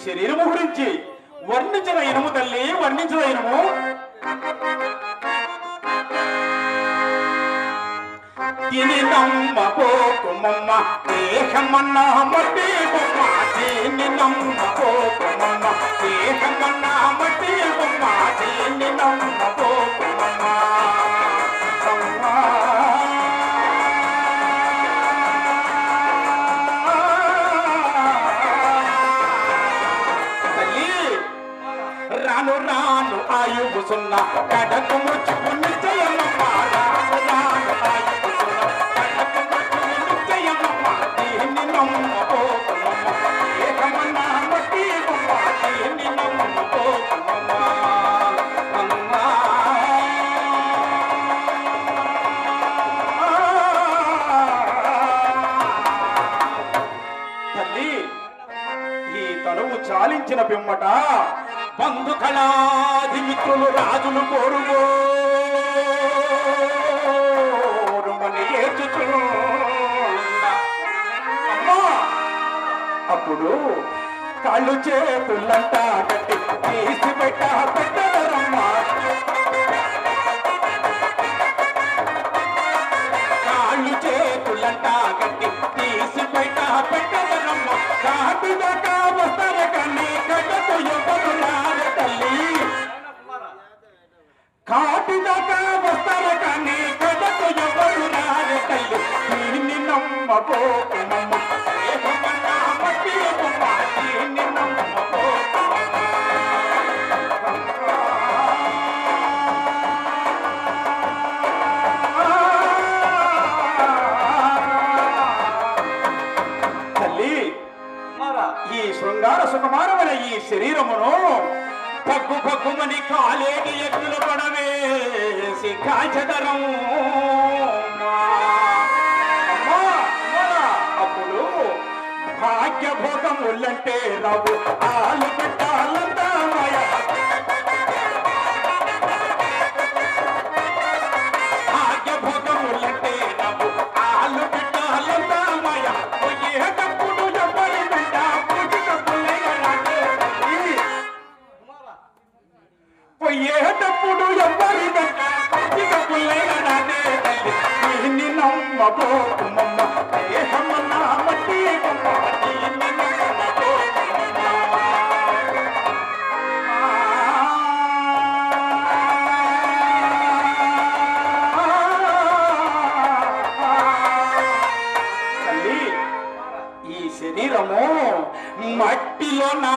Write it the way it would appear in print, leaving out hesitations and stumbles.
శరీరము గురించి వర్ణించిన ఇనుము తల్లి, వర్ణించిన ఇనుము. తిని నమ్మబోకుమమ్మ దేహమన్న మట్టి బొమ్మ, తిని నమ్మబోకుమమ్మ దేహమన్న మట్టి బొమ్మ, తిని నమ్మబోకుమమ్మ. తల్లి రాను రాను ఆయువు సున్న కడకు ముచ్చుకు నిశ్చయమమ్మ, రాను రాను ఆయువు సున్న కడకు ముచ్చుకు నిశ్చయమమ్మ, దీన్ని నమ్మబోకుమమ్మ ఏకమన్న మట్టి బొమ్మ, దీన్ని నమ్మబోకుమమ్మ. అమ్మా తల్లి, ఈ తనువు చాలించిన పిమ్మట బంధు కళాది మిత్రులు రాజులు కోరుమని ఏచుచున్నా. అమ్మా అప్పుడు కాళ్ళు చేతులంట కట్టి తీసి పెట్టదరమ్మా, కాళ్ళు చేతులంట కట్టి తీసి పెట్టదరమ్మా. కాటి దాకా వస్తారు కానీ కడకు ఎవరు రారు తల్లి, కాటి దాకా వస్తారు కానీ కడకు ఎవరు రారు తల్లి. దీన్ని నమ్మబోకుమమ్మ ఏకమన్న మట్టి బొమ్మ, దీన్ని నమ్మబోకుమమ్మ. తల్లి, ఈ శృంగార సుకుమారమైన ఈ శరీరమును పగ్గు పగ్గుమని కాలేటి ఎత్తులు పడవేసి కాచదరం. అప్పుడు భాగ్యభోగములంటే రావు ఆలు